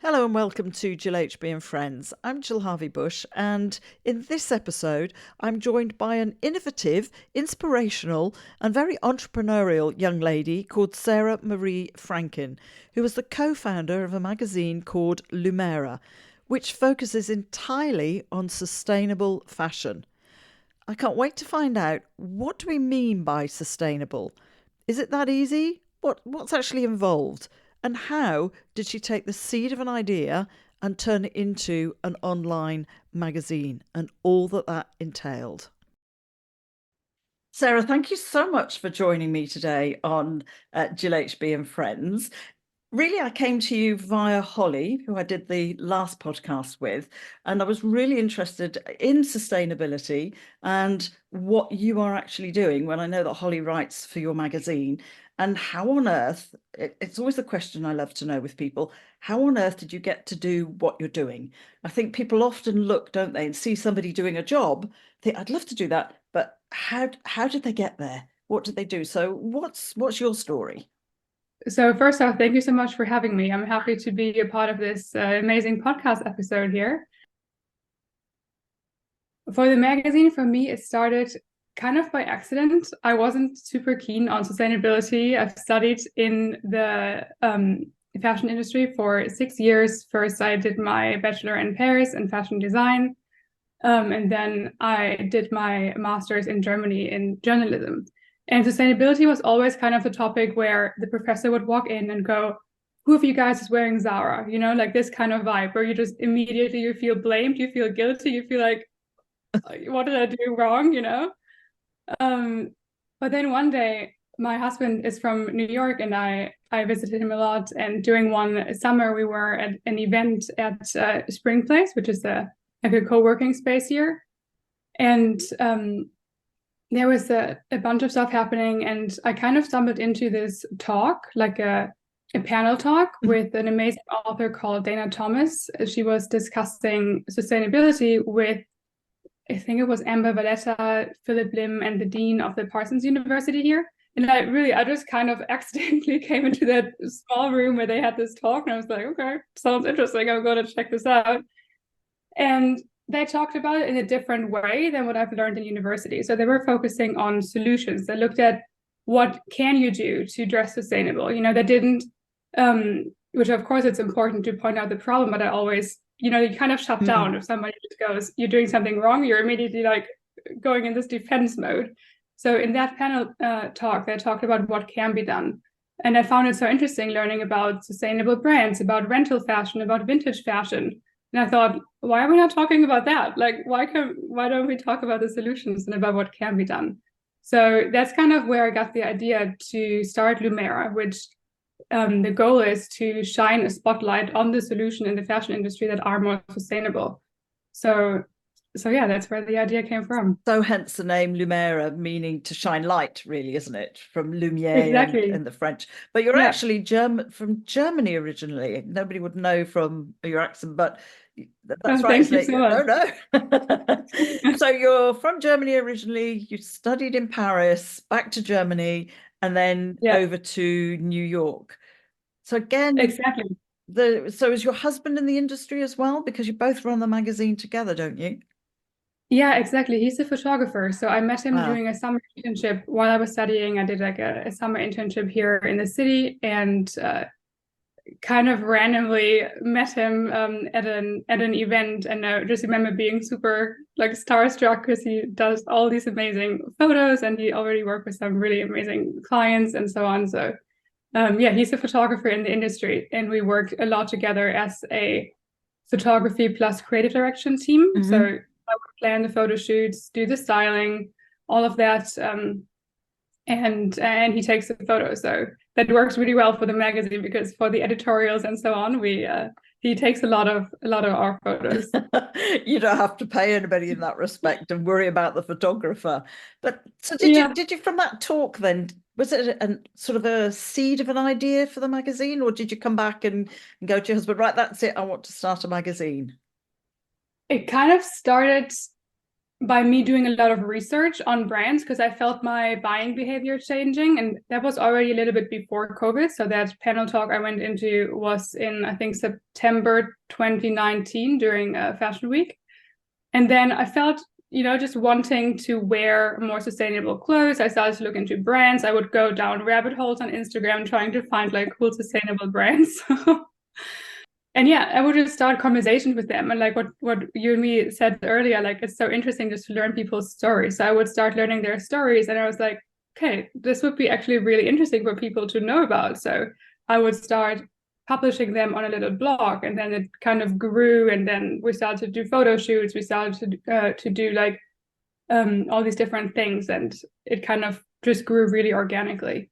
Hello and welcome to Gill HB and Friends. I'm Gill Harvey-Bush, and in this episode I'm joined by an innovative, inspirational and very entrepreneurial young lady called Sarah Franken, who is the co-founder of a magazine called Lumera, which focuses entirely on sustainable fashion. I can't wait to find out, what do we mean by sustainable? Is it that easy? What's actually involved? And how did she take the seed of an idea and turn it into an online magazine and all that entailed? Sarah, thank you so much for joining me today on GillHB and Friends. Really, I came to you via Holly, who I did the last podcast with, and I was really interested in sustainability and what you are actually doing when I know that Holly writes for your magazine. And how on earth, it's always the question I love to know with people, how on earth did you get to do what you're doing? I think people often look, don't they, and see somebody doing a job, think, I'd love to do that, but how did they get there? What did they do? So what's your story? So first off, thank you so much for having me. I'm happy to be a part of this amazing podcast episode here. For the magazine, for me, it started kind of by accident. I wasn't super keen on sustainability. I've studied in the fashion industry for 6 years. First, I did my bachelor in Paris in fashion design. And then I did my master's in Germany in journalism. And sustainability was always kind of the topic where the professor would walk in and go, who of you guys is wearing Zara? You know, like this kind of vibe where you just immediately you feel blamed, you feel guilty, you feel like, what did I do wrong? But then one day my husband is from New York and I visited him a lot. And during one summer, we were at an event at Spring Place, which is like a co-working space here. And there was a bunch of stuff happening, and I kind of stumbled into this talk, like a panel talk with an amazing author called Dana Thomas. She was discussing sustainability with, I think it was Amber Valletta, Philip Lim, and the dean of the Parsons University here. And I just kind of accidentally came into that small room where they had this talk, and I was like, okay, sounds interesting. I'm going to check this out. And they talked about it in a different way than what I've learned in university. So they were focusing on solutions. They looked at what can you do to dress sustainable. They didn't, which of course it's important to point out the problem, but I always, you kind of shut down if somebody just goes, you're doing something wrong, you're immediately like going in this defense mode. So in that panel talk, they talked about what can be done. And I found it so interesting learning about sustainable brands, about rental fashion, about vintage fashion. And I thought, why are we not talking about that? Like, why don't we talk about the solutions and about what can be done? So that's kind of where I got the idea to start Lumera, which the goal is to shine a spotlight on the solution in the fashion industry that are more sustainable. So yeah, that's where the idea came from. So hence the name Lumera, meaning to shine light, really, isn't it? From lumiere Exactly. and the French. But you're actually from Germany originally. Nobody would know from your accent, but that's right. Thank you so much. No. So you're from Germany originally. You studied in Paris, back to Germany, and then over to New York. So again, exactly. So is your husband in the industry as well? Because you both run the magazine together, don't you? Yeah, exactly. He's a photographer. So I met him doing a summer internship while I was studying. I did like a summer internship here in the city, and kind of randomly met him at an event. And I just remember being super like starstruck because he does all these amazing photos and he already worked with some really amazing clients and so on. So yeah, he's a photographer in the industry, and we work a lot together as a photography plus creative direction team. So I would plan the photo shoots, do the styling, all of that, and he takes the photos. So that works really well for the magazine because for the editorials and so on, he takes a lot of our photos. You don't have to pay anybody in that respect and worry about the photographer. But so did you from that talk then? Was it a sort of a seed of an idea for the magazine, or did you come back and go to your husband, right, that's it, I want to start a magazine? It kind of started by me doing a lot of research on brands, because I felt my buying behavior changing. And that was already a little bit before COVID. So that panel talk I went into was in, I think, September 2019 during Fashion Week. And then I felt, just wanting to wear more sustainable clothes. I started to look into brands. I would go down rabbit holes on Instagram trying to find like cool sustainable brands. And yeah, I would just start conversations with them. And like what you and me said earlier, like it's so interesting just to learn people's stories. So I would start learning their stories, and I was like, okay, this would be actually really interesting for people to know about. So I would start publishing them on a little blog, and then it kind of grew. And then we started to do photo shoots. We started to do like all these different things, and it kind of just grew really organically.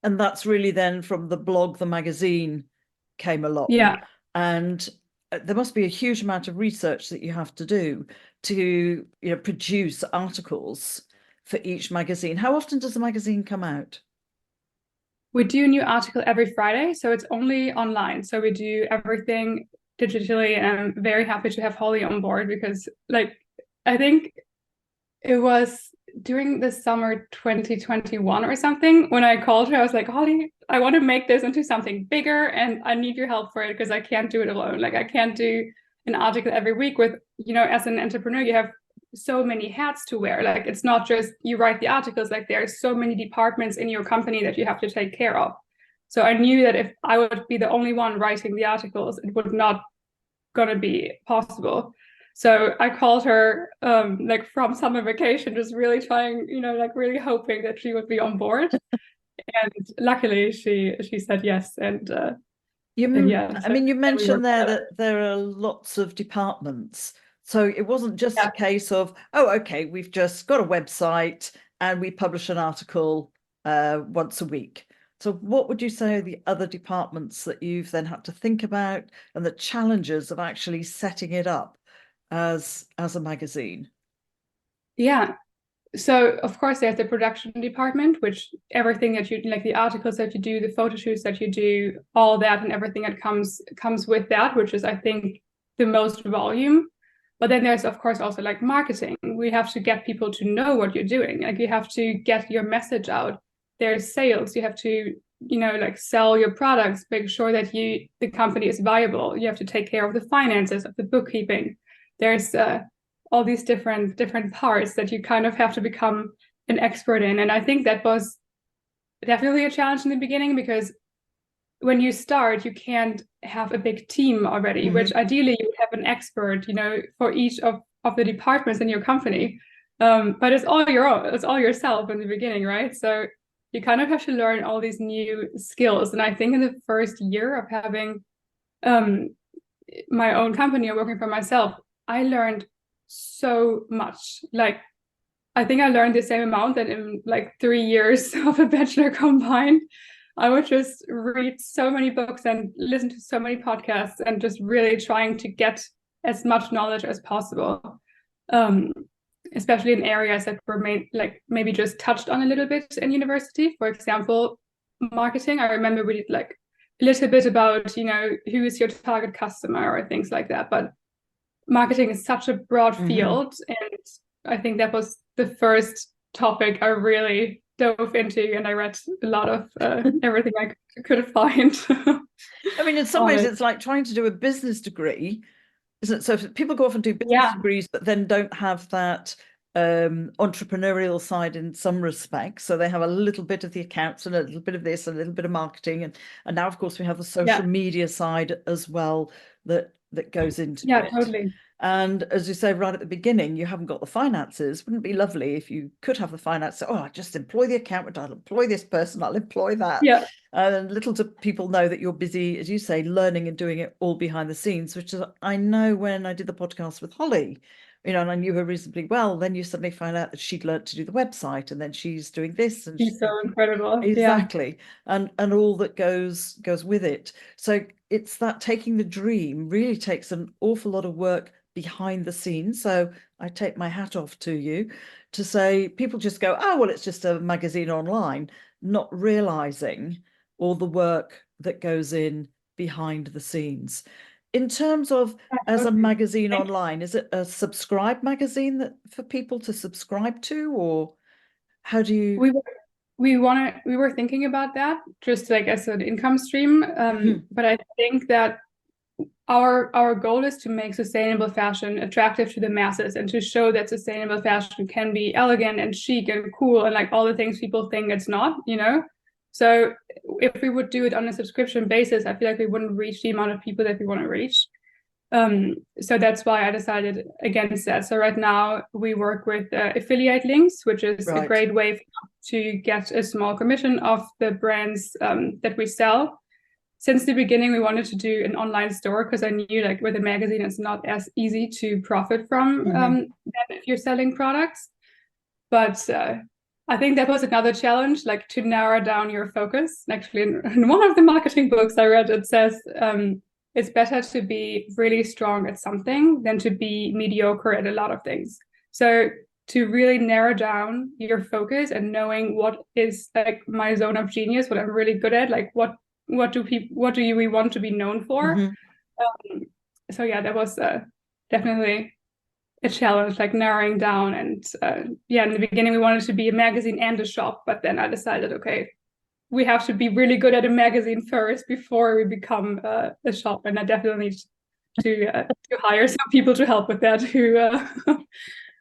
And that's really then from the blog, the magazine came along. Yeah. And there must be a huge amount of research that you have to do to produce articles for each magazine. How often does the magazine come out? We do a new article every Friday, so it's only online. So we do everything digitally, and I'm very happy to have Holly on board, because like I think it was during the summer 2021 or something when I called her. I was like, Holly, I want to make this into something bigger, and I need your help for it because I can't do it alone. Like I can't do an article every week with, as an entrepreneur, you have so many hats to wear. Like it's not just you write the articles, like there are so many departments in your company that you have to take care of. So I knew that if I would be the only one writing the articles, it would not gonna be possible. So I called her like from summer vacation, just really trying, like really hoping that she would be on board. And luckily she said yes. And you mentioned there that there are lots of departments. So it wasn't just a case of, oh, okay, we've just got a website and we publish an article once a week. So what would you say are the other departments that you've then had to think about, and the challenges of actually setting it up as a magazine? Yeah. So of course there's the production department, which everything that you like, the articles that you do, the photo shoots that you do, all that and everything that comes with that, which is I think the most volume. But then there's of course also like marketing. We have to get people to know what you're doing. Like you have to get your message out. There's sales. You have to, like sell your products, make sure that the company is viable. You have to take care of the finances, of the bookkeeping. There's all these different parts that you kind of have to become an expert in. And I think that was definitely a challenge in the beginning, because when you start, you can't have a big team already, which ideally you would have an expert, for each of the departments in your company. But it's all your own, it's all yourself in the beginning, right? So you kind of have to learn all these new skills. And I think in the first year of having my own company or working for myself, I learned so much. Like I think I learned the same amount that in like 3 years of a bachelor combined. I would just read so many books and listen to so many podcasts and just really trying to get as much knowledge as possible, especially in areas that were maybe just touched on a little bit in university. For example, marketing. I remember we did like a little bit about, who is your target customer or things like that. But marketing is such a broad field, and I think that was the first topic I really dove into, and I read a lot of everything I could find. I mean, in some ways it's like trying to do a business degree, isn't it? So if people go off and do business degrees but then don't have that entrepreneurial side in some respects, so they have a little bit of the accounts and a little bit of this and a little bit of marketing, and now of course we have the social media side as well that goes into it. Totally. And as you say right at the beginning, you haven't got the finances. Wouldn't it be lovely if you could have the finance? Oh, I just employ the accountant, I'll employ this person, I'll employ that. And little do people know that you're busy, as you say, learning and doing it all behind the scenes, which is, I know when I did the podcast with Holly, and I knew her reasonably well, then you suddenly find out that she'd learned to do the website, and then she's doing this, and she's so incredible. Exactly. And all that goes with it. So it's that taking the dream really takes an awful lot of work behind the scenes. So I take my hat off to you to say, people just go, oh, well, it's just a magazine online, not realizing all the work that goes in behind the scenes. In terms of as a Okay. magazine online, is it a subscribed magazine that for people to subscribe to, or how do you? We were we were thinking about that just like as an income stream. Mhm. But I think that our goal is to make sustainable fashion attractive to the masses and to show that sustainable fashion can be elegant and chic and cool and like all the things people think it's not, you know? So if we would do it on a subscription basis, I feel like we wouldn't reach the amount of people that we want to reach. So that's why I decided against that. So right now we work with affiliate links, which is a Right. great way to get a small commission of the brands that we sell. Since the beginning, we wanted to do an online store because I knew like with a magazine, it's not as easy to profit from Hmm. than if you're selling products. But I think that was another challenge, like to narrow down your focus. Actually, in one of the marketing books I read, it says it's better to be really strong at something than to be mediocre at a lot of things. So to really narrow down your focus and knowing what is like my zone of genius, what I'm really good at, like what do we want to be known for? Hmm. So yeah, that was definitely a challenge, like narrowing down. And yeah, in the beginning we wanted to be a magazine and a shop, but then I decided, okay, we have to be really good at a magazine first before we become a shop. And I definitely need to hire some people to help with that That who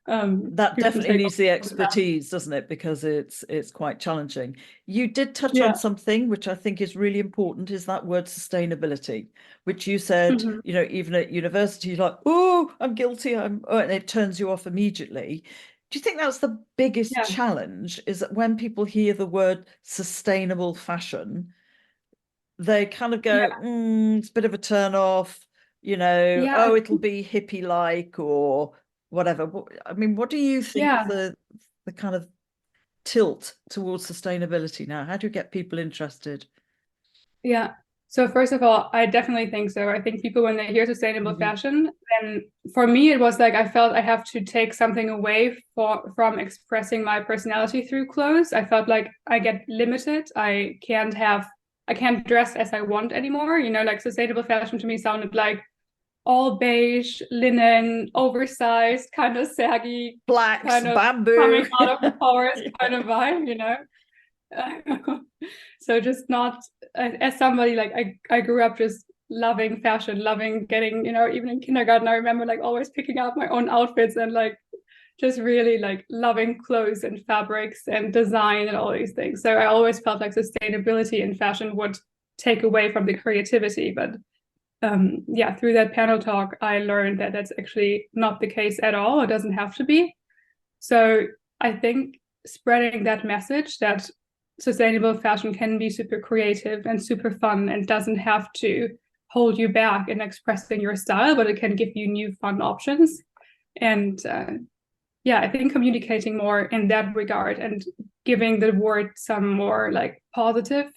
can definitely take needs the over that. expertise, doesn't it? Because it's quite challenging. You did touch on Yeah. something which I think is really important, is that word sustainability, which you said, Mm-hmm. even at university, you're like, oh, I'm guilty, and it turns you off immediately. Do you think that's the biggest Yeah. challenge, is that when people hear the word sustainable fashion, they kind of go, Yeah. it's a bit of a turn off, Yeah. oh, it'll be hippie-like or whatever. I mean, what do you think Yeah. the kind of tilt towards sustainability now? How do you get people interested? Yeah. So first of all, I definitely think so. I think people, when they hear sustainable Hmm. fashion, then for me, it was like I felt I have to take something away from expressing my personality through clothes. I felt like I get limited. I can't dress as I want anymore. You know, like sustainable fashion to me sounded like all beige, linen, oversized, kind of saggy, Flax, kind of coming bamboo. out of the forest Yeah. kind of vibe, you know? So just not as somebody like I grew up just loving fashion, loving getting, even in kindergarten, I remember like always picking out my own outfits and like just really like loving clothes and fabrics and design and all these things. So I always felt like sustainability in fashion would take away from the creativity. But yeah, through that panel talk, I learned that that's actually not the case at all. It doesn't have to be. So I think spreading that message that sustainable fashion can be super creative and super fun and doesn't have to hold you back in expressing your style, but it can give you new fun options. And yeah, I think communicating more in that regard and giving the word some more like positive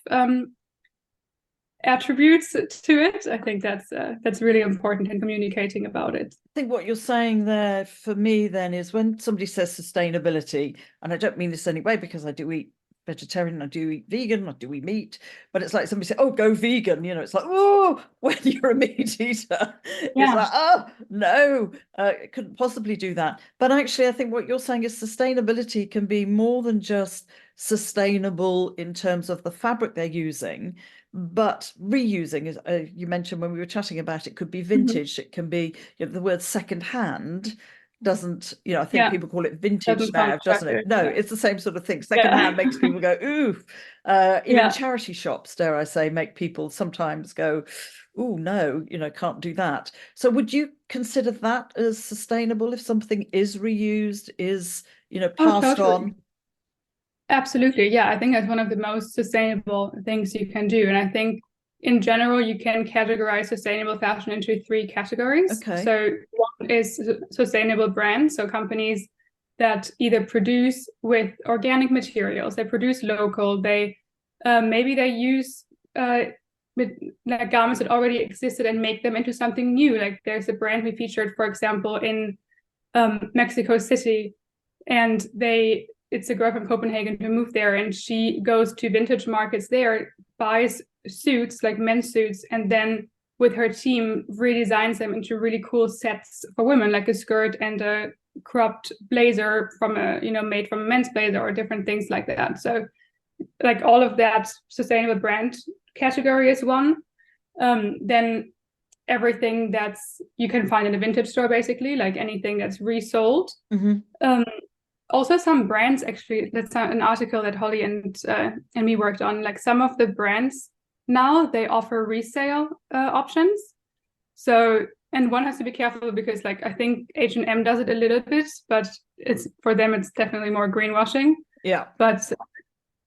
attributes to it, I think that's really important in communicating about it. I think what you're saying there for me then is when somebody says sustainability, and I don't mean this anyway because I do eat vegetarian, I do eat vegan, I do eat meat, but it's like somebody say, oh, go vegan, it's like, oh, when you're a meat eater, it's Yeah. like, oh, no, it couldn't possibly do that. But actually, I think what you're saying is sustainability can be more than just sustainable in terms of the fabric they're using, but reusing, as you mentioned when we were chatting about it, could be Mhm. vintage, it can be, the word second hand doesn't, I think Yeah. people call it vintage Doesn't sound now, doesn't it? attractive. No, Yeah. it's the same sort of thing. Second Yeah. hand makes people go, ooh. Even Yeah. charity shops, dare I say, make people sometimes go, ooh, no, can't do that. So would you consider that as sustainable if something is reused, is, Oh, passed totally. on? Absolutely. Yeah. I think that's one of the most sustainable things you can do. And I think in general, you can categorize sustainable fashion into three categories. Okay. So one is sustainable brands. So companies that either produce with organic materials, they produce local, they maybe they use like garments that already existed and make them into something new. Like there's a brand we featured, for example, in Mexico City, and it's a girl from Copenhagen who moved there, and she goes to vintage markets there, buys suits like men's suits, and then with her team redesigns them into really cool sets for women, like a skirt and a cropped blazer from a, made from a men's blazer or different things like that. So like all of that sustainable brand category is one. Then everything that's you can find in a vintage store, basically, like anything that's resold. Also some brands, actually, that's an article that Holly and me worked on. Like some of the brands now, they offer resale options. So, and one has to be careful because like I think H&M does it a little bit, but it's for them it's definitely more greenwashing. Yeah. But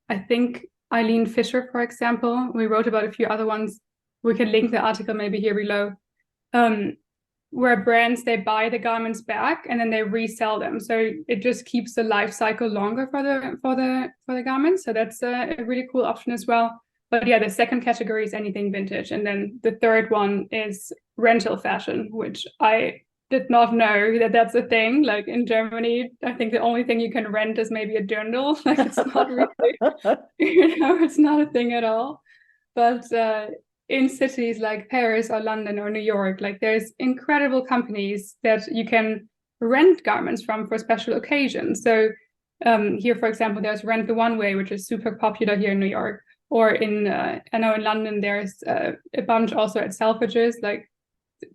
I think Eileen Fisher, for example, we wrote about a few other ones. We can link the article maybe here below. Where brands, they buy the garments back and then they resell them, so it just keeps the life cycle longer for the garments. So that's a really cool option as well. But yeah, the second category is anything vintage, and then the third one is rental fashion, which I did not know that that's a thing. Like in Germany, I think the only thing you can rent is maybe a journal. Like it's not really, it's not a thing at all. But in cities like Paris or London or New York, like there's incredible companies that you can rent garments from for special occasions. So here, for example, there's Rent the One Way, which is super popular here in New York. Or in, I know in London, there's a bunch also at Selfridges. Like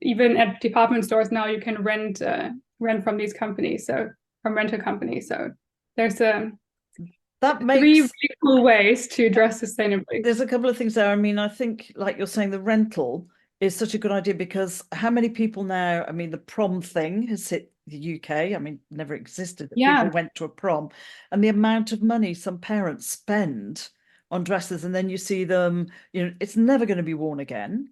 even at department stores now, you can rent from these companies, so from rental companies. So there's that makes 3 really cool ways to dress sustainably. There's a couple of things there. I mean, I think, like you're saying, the rental is such a good idea because how many people now, I mean, the prom thing has hit the UK. I mean, never existed that people went to a prom, and the amount of money some parents spend on dresses, and then you see them, it's never going to be worn again.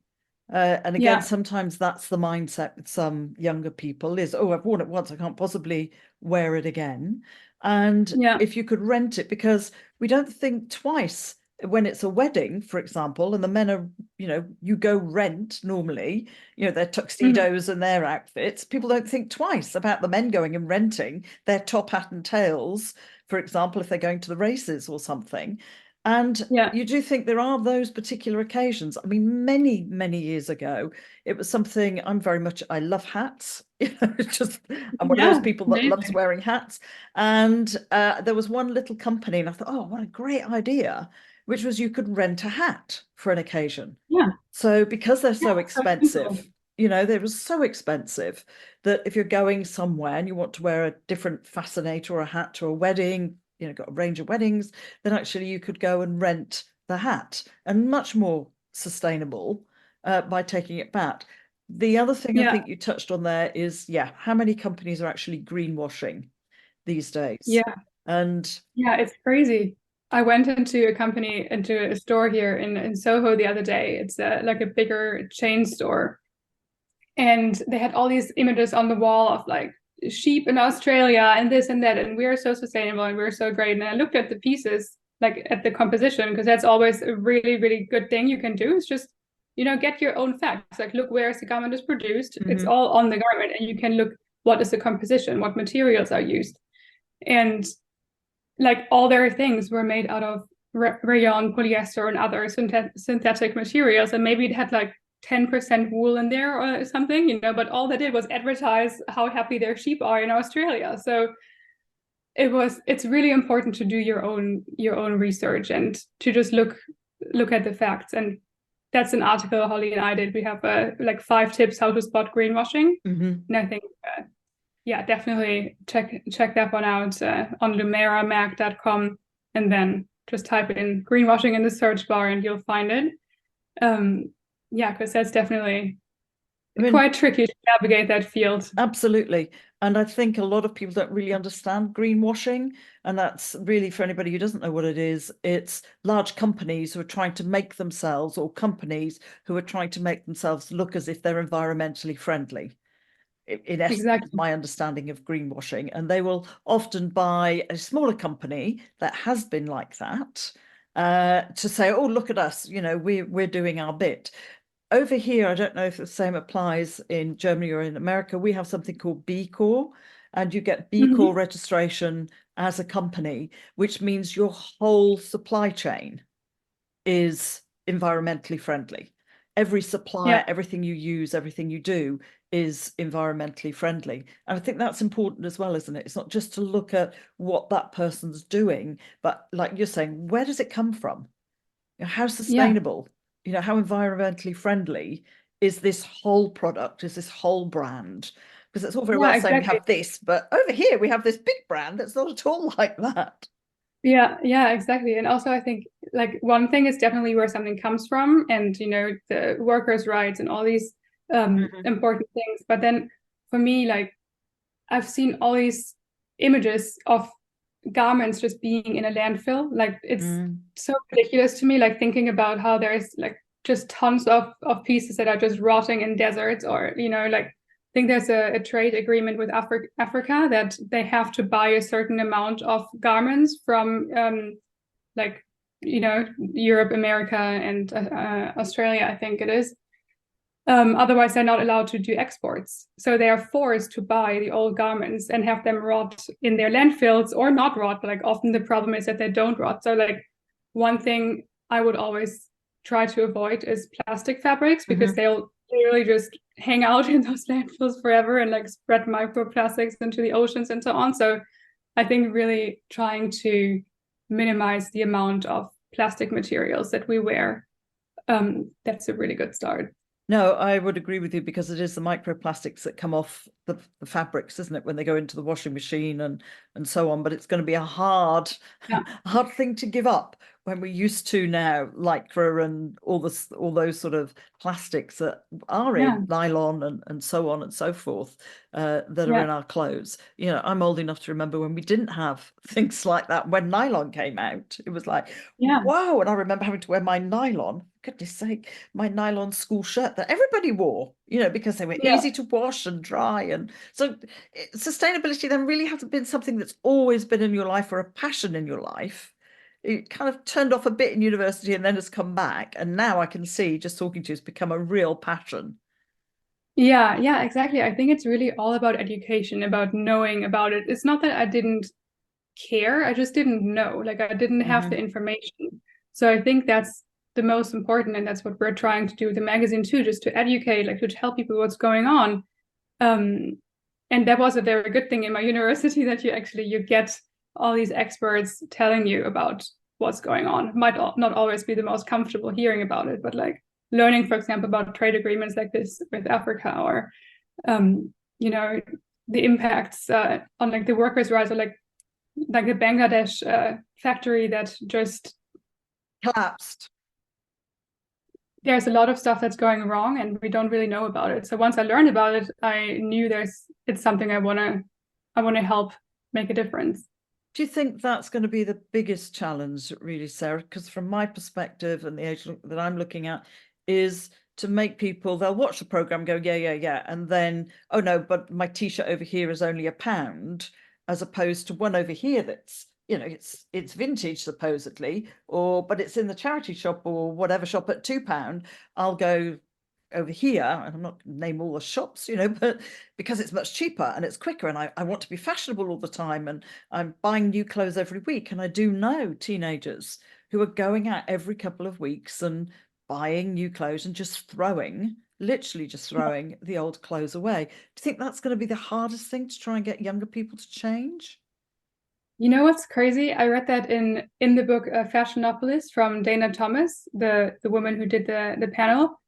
And again, sometimes that's the mindset with some younger people is, oh, I've worn it once, I can't possibly wear it again. And if you could rent it, because we don't think twice when it's a wedding, for example, and the men are, you go rent normally, their tuxedos and their outfits. People don't think twice about the men going and renting their top hat and tails, for example, if they're going to the races or something. And you do think there are those particular occasions. I mean, many, many years ago, it was something I love hats. I'm one of those people that loves wearing hats. And there was one little company, and I thought, oh, what a great idea, which was you could rent a hat for an occasion. Yeah. So because they're so expensive, they were so expensive that if you're going somewhere and you want to wear a different fascinator or a hat to a wedding, got a range of weddings, then actually you could go and rent the hat, and much more sustainable by taking it back. The other thing I think you touched on there is, how many companies are actually greenwashing these days? And it's crazy. I went into a store here in Soho the other day. It's like a bigger chain store, and they had all these images on the wall of like sheep in Australia and this and that, and we're so sustainable and we're so great. And I looked at the pieces, like at the composition, because that's always a really, really good thing you can do. It's just, get your own facts. Like, look, where is the garment is produced? It's all on the garment, and you can look what is the composition, what materials are used. And like all their things were made out of rayon, polyester, and other synthetic materials, and maybe it had like 10% wool in there or something, but all they did was advertise how happy their sheep are in Australia. So it's really important to do your own research and to just look at the facts. And that's an article Holly and I did. We have like 5 tips how to spot greenwashing. And I think definitely check that one out on lumeramag.com, and then just type in greenwashing in the search bar and you'll find it. Because that's definitely quite tricky to navigate that field. Absolutely. And I think a lot of people don't really understand greenwashing. And that's really, for anybody who doesn't know what it is, it's large companies who are trying to make themselves, or companies who are trying to make themselves look as if they're environmentally friendly. In essence, exactly. My understanding of greenwashing. And they will often buy a smaller company that has been like that to say, oh, look at us, we're doing our bit. Over here, I don't know if the same applies in Germany or in America. We have something called B Corp, and you get B Corp registration as a company, which means your whole supply chain is environmentally friendly. every supplier, everything you use, everything you do is environmentally friendly. And I think that's important as well, isn't it? It's not just to look at what that person's doing, but like you're saying, where does it come from? How sustainable, how environmentally friendly is this whole product, is this whole brand? Because it's all very well saying we have this, but over here we have this big brand that's not at all like that. Yeah, exactly. And also I think like one thing is definitely where something comes from, and the workers' rights and all these important things. But then for me, like I've seen all these images of garments just being in a landfill. Like it's so ridiculous to me, like thinking about how there's like just tons of pieces that are just rotting in deserts, or like I think there's a trade agreement with Africa that they have to buy a certain amount of garments from like Europe, America, and Australia, I think it is. Otherwise, they're not allowed to do exports. So they are forced to buy the old garments and have them rot in their landfills, or not rot. But like often the problem is that they don't rot. So like one thing I would always try to avoid is plastic fabrics, because they'll literally just hang out in those landfills forever and like spread microplastics into the oceans and so on. So I think really trying to minimize the amount of plastic materials that we wear, that's a really good start. No, I would agree with you, because it is the microplastics that come off the fabrics, isn't it, when they go into the washing machine and so on. But it's going to be a hard thing to give up when we're used to now lycra and all those sort of plastics that are in nylon and so on and so forth, that are in our clothes. I'm old enough to remember when we didn't have things like that. When nylon came out, it was like, wow. And I remember having to wear my nylon, goodness sake, my nylon school shirt that everybody wore, because they were easy to wash and dry. And so sustainability then really hasn't been something that's always been in your life or a passion in your life. It kind of turned off a bit in university and then has come back. And now I can see, just talking to you, it's become a real passion. Yeah, exactly. I think it's really all about education, about knowing about it. It's not that I didn't care, I just didn't know. Like I didn't have the information. So I think that's the most important, and that's what we're trying to do with the magazine too, just to educate, like to tell people what's going on. And that was a very good thing in my university, that you get all these experts telling you about what's going on. It might not always be the most comfortable hearing about it, but like learning, for example, about trade agreements like this with Africa, or the impacts on like the workers' rights, or like the Bangladesh factory that just collapsed. There's a lot of stuff that's going wrong and we don't really know about it. So once I learned about it, I knew it's something I want to help make a difference. Do you think that's going to be the biggest challenge, really, Sarah? Because from my perspective, and the age that I'm looking at, is to make people, they'll watch the program, go, yeah. And then, oh no, but my T-shirt over here is only £1, as opposed to one over here that's, it's vintage supposedly, but it's in the charity shop or whatever shop at £2. I'll go over here, and I'm not going to name all the shops, but because it's much cheaper and it's quicker, and I want to be fashionable all the time, and I'm buying new clothes every week. And I do know teenagers who are going out every couple of weeks and buying new clothes and just literally just throwing the old clothes away. Do you think that's going to be the hardest thing to try and get younger people to change? You know what's crazy? I read that in the book Fashionopolis from Dana Thomas, the woman who did the panel.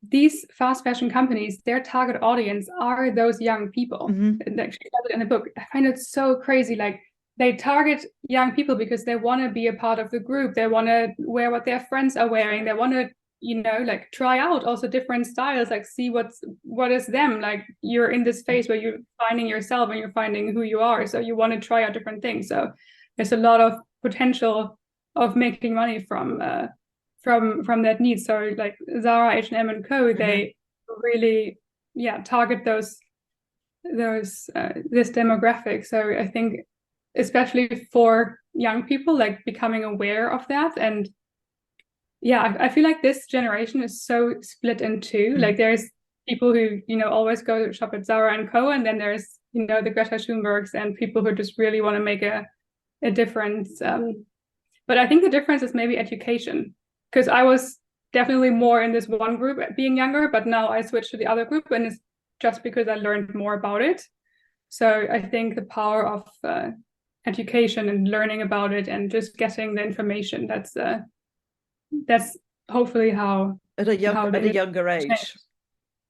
These fast fashion companies, their target audience are those young people. And actually, in the book, I find it so crazy. Like they target young people because they want to be a part of the group. They want to wear what their friends are wearing. They want to, like try out also different styles, like see what is them. Like you're in this phase where you're finding yourself and you're finding who you are. So you want to try out different things. So there's a lot of potential of making money from that need. So like Zara, H&M and Co, they really target this demographic. So I think especially for young people, like becoming aware of that. And I feel like this generation is so split in two. Like there's people who always go shop at Zara and Co, and then there's the Greta Thunbergs and people who just really want to make a difference. But I think the difference is maybe education. Because I was definitely more in this one group being younger, but now I switched to the other group, and it's just because I learned more about it. So I think the power of education and learning about it and just getting the information, that's hopefully how at a younger age, changed.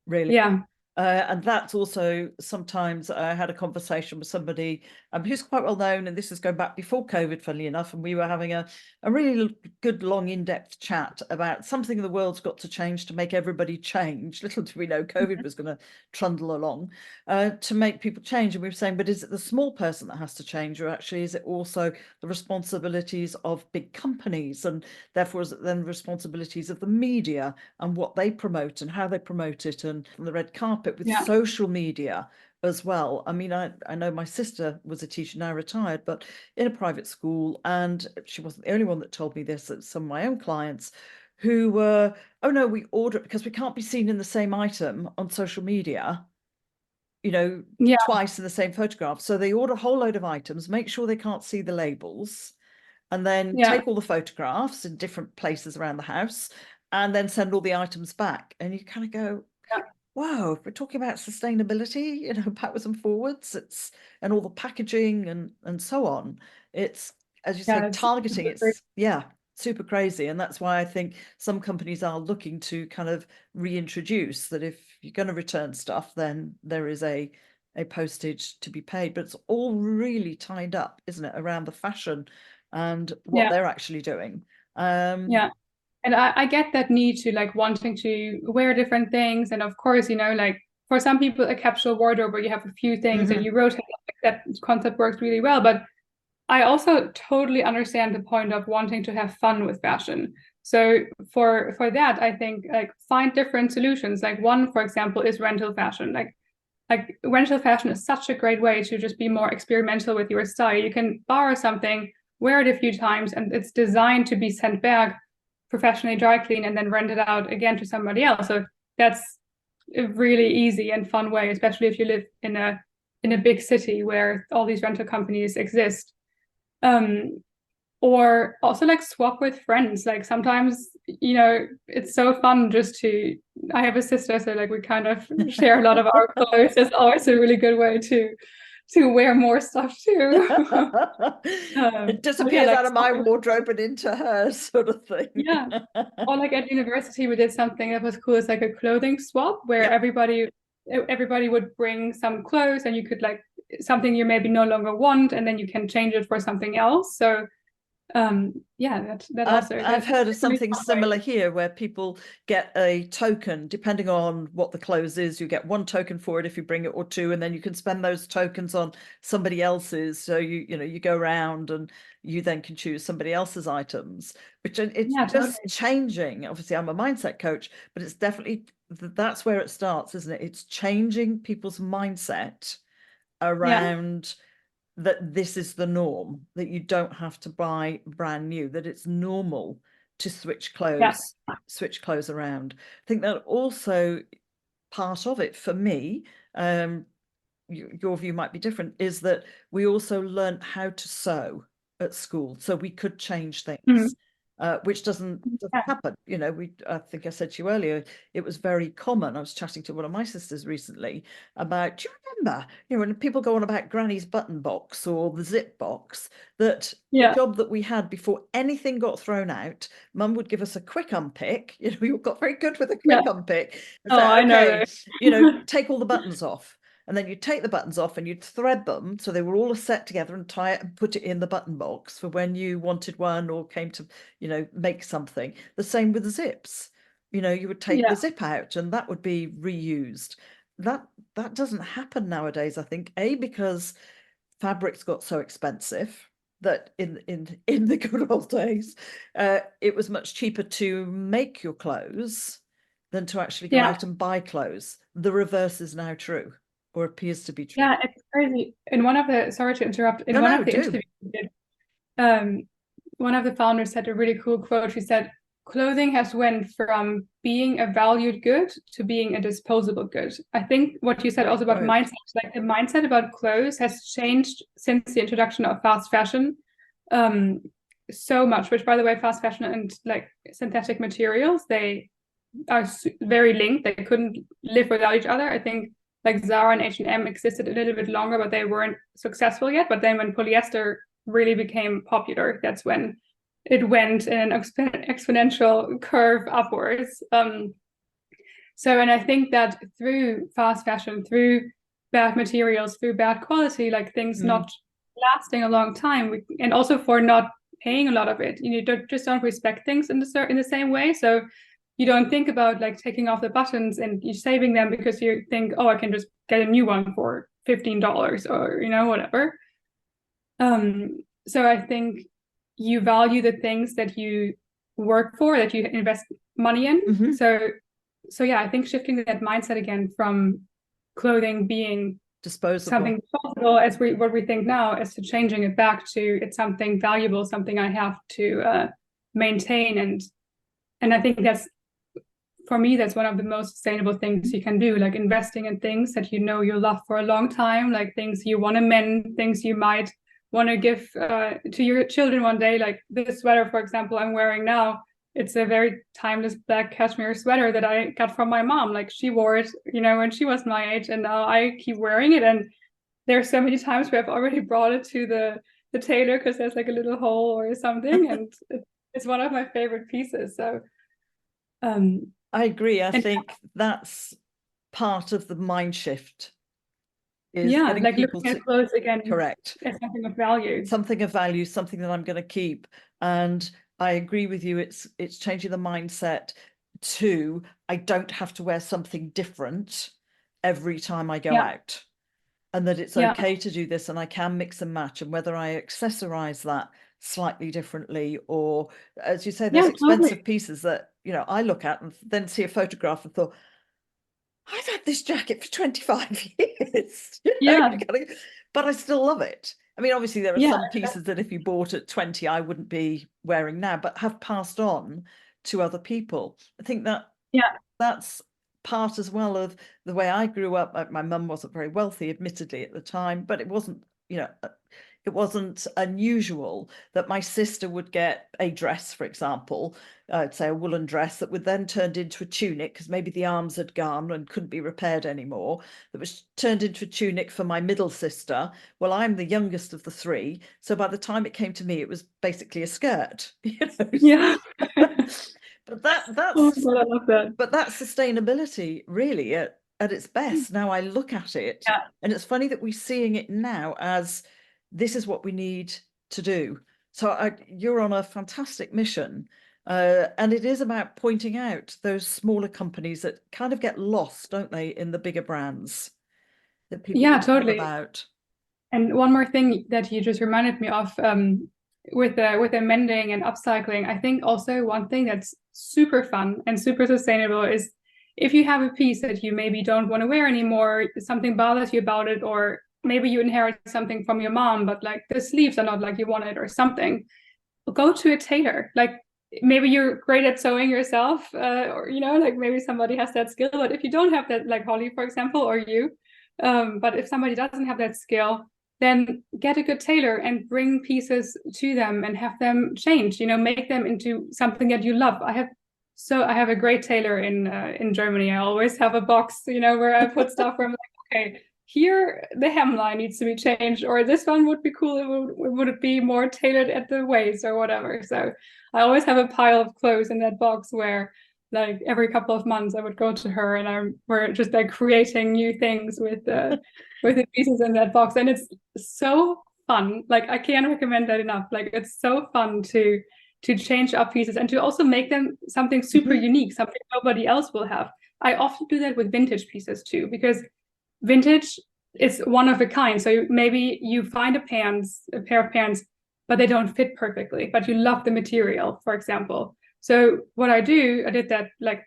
really. Yeah. And that's also sometimes I had a conversation with somebody who's quite well known, and this is going back before COVID, funnily enough, and we were having a really good, long, in-depth chat about something the world's got to change to make everybody change. Little do we know COVID was going to trundle along to make people change. And we were saying, but is it the small person that has to change, or actually is it also the responsibilities of big companies, and therefore is it then the responsibilities of the media and what they promote and how they promote it, and from the red carpet with social media as well. I mean, I know my sister was a teacher, now retired, but in a private school, and she wasn't the only one that told me this. Some of my own clients who were, oh no, we order it because we can't be seen in the same item on social media, twice in the same photograph. So they order a whole load of items, make sure they can't see the labels, and then take all the photographs in different places around the house, and then send all the items back. And you kind of go, wow, if we're talking about sustainability, backwards and forwards, and all the packaging and so on, it's, as you say, targeting, it's super crazy. And that's why I think some companies are looking to kind of reintroduce that if you're going to return stuff, then there is a postage to be paid. But it's all really tied up, isn't it, around the fashion and what they're actually doing. And I get that need to wanting to wear different things. And of course, for some people, a capsule wardrobe where you have a few things and you rotate, that concept works really well. But I also totally understand the point of wanting to have fun with fashion. So for that, I think find different solutions. One, for example, is rental fashion. Like rental fashion is such a great way to just be more experimental with your style. You can borrow something, wear it a few times, and it's designed to be sent back, professionally dry clean, and then rent it out again to somebody else. So that's a really easy and fun way, especially if you live in a big city where all these rental companies exist. Or also swap with friends. Sometimes, it's so fun just I have a sister, so we kind of share a lot of our clothes. It's always a really good way to wear more stuff too. It disappears out of my wardrobe and into hers, sort of thing. Or at university, we did something that was cool. It's a clothing swap where everybody would bring some clothes, and you could something you maybe no longer want, and then you can change it for something else. So I've heard of something similar here, where people get a token depending on what the clothes is. You get one token for it if you bring it, or two, and then you can spend those tokens on somebody else's. So you go around and you then can choose somebody else's items, which it's just changing. Obviously, I'm a mindset coach, but it's definitely, that's where it starts, isn't it? It's changing people's mindset around that this is the norm, that you don't have to buy brand new, that it's normal to switch clothes around. I think that also part of it for me, your view might be different, is that we also learned how to sew at school, so we could change things. Which doesn't happen. I think I said to you earlier, it was very common. I was chatting to one of my sisters recently about, do you remember, when people go on about Granny's button box or the zip box, that the job that we had before anything got thrown out, Mum would give us a quick unpick. We got very good with a quick unpick. I know. Take all the buttons off. And then you'd take the buttons off and you'd thread them so they were all set together, and tie it and put it in the button box for when you wanted one or came to, make something. The same with the zips. You would take the zip out and that would be reused. That doesn't happen nowadays, I think, because fabrics got so expensive that in the good old days, it was much cheaper to make your clothes than to actually go out and buy clothes. The reverse is now true. Or appears to be true. Yeah, it's crazy. In one of the, sorry to interrupt, in one of the interviews we did, one of the founders said a really cool quote. She said, clothing has went from being a valued good to being a disposable good. I think what you said also about mindset, the mindset about clothes has changed since the introduction of fast fashion. so much, which by the way, fast fashion and like synthetic materials, they are very linked. They couldn't live without each other. I think like Zara and H&M existed a little bit longer, but they weren't successful yet. But then when polyester really became popular, that's when it went in an exponential curve upwards. So, and I think that through fast fashion, through bad materials, through bad quality, like things not lasting a long time, and also for not paying a lot of it, you don't respect things in the same way. So you don't think about like taking off the buttons and you're saving them because you think, oh, I can just get a new one for $15 or, you know, whatever. So I think you value the things that you work for, that you invest money in. So yeah, I think shifting that mindset again from clothing being disposable, something disposable as what we think now, as to changing it back to it's something valuable, something I have to maintain. And I think that's, for me, that's one of the most sustainable things you can do, like investing in things that you know you'll love for a long time, like things you want to mend, things you might want to give to your children one day. Like this sweater, for example, I'm wearing now. It's a very timeless black cashmere sweater that I got from my mom. Like she wore it, you know, when she was my age, and now I keep wearing it. And there's so many times where I've already brought it to the tailor because there's like a little hole or something, and it's one of my favorite pieces. So I agree. I think that's part of the mind shift. Is getting like people looking at clothes again, correct, as something of value, something that I'm going to keep. And I agree with you. It's changing the mindset to, I don't have to wear something different every time I go out, and that it's okay to do this, and I can mix and match, and whether I accessorize that slightly differently, or as you say, there's expensive pieces that, you know, I look at and then see a photograph and thought, I've had this jacket for 25 years. But I still love it. I mean, obviously there are some pieces that if you bought at 20, I wouldn't be wearing now, but have passed on to other people. I think that that's part as well of the way I grew up. My mum wasn't very wealthy, admittedly, at the time, but it wasn't, you know, it wasn't unusual that my sister would get a dress, for example, say a woolen dress that would then turned into a tunic because maybe the arms had gone and couldn't be repaired anymore. That was turned into a tunic for my middle sister. Well, I'm the youngest of the three, so by the time it came to me, it was basically a skirt. You know? But that's I love that. But that's sustainability, really, at its best. Now I look at it, and it's funny that we're seeing it now as this is what we need to do. So you're on a fantastic mission. And it is about pointing out those smaller companies that kind of get lost, don't they, in the bigger brands that people totally about. And one more thing that you just reminded me of, with the mending and upcycling, I think also one thing that's super fun and super sustainable is if you have a piece that you maybe don't want to wear anymore, something bothers you about it, or maybe you inherit something from your mom, but like the sleeves are not like you wanted or something, go to a tailor. Like maybe you're great at sewing yourself, or, you know, like maybe somebody has that skill, but if you don't have that, like Holly, for example, or you, but if somebody doesn't have that skill, then get a good tailor and bring pieces to them and have them change, you know, make them into something that you love. I have a great tailor in Germany. I always have a box, you know, where I put stuff where I'm like, okay, here the hemline needs to be changed, or this one would be cool. Would it be more tailored at the waist or whatever? So I always have a pile of clothes in that box where, like, every couple of months I would go to her and we're just like creating new things with the pieces in that box, and it's so fun. Like I can't recommend that enough. Like it's so fun to change up pieces and to also make them something super unique, something nobody else will have. I often do that with vintage pieces too, because vintage is one of a kind. So maybe you find a pair of pants, but they don't fit perfectly, but you love the material, for example. So what I did that, like,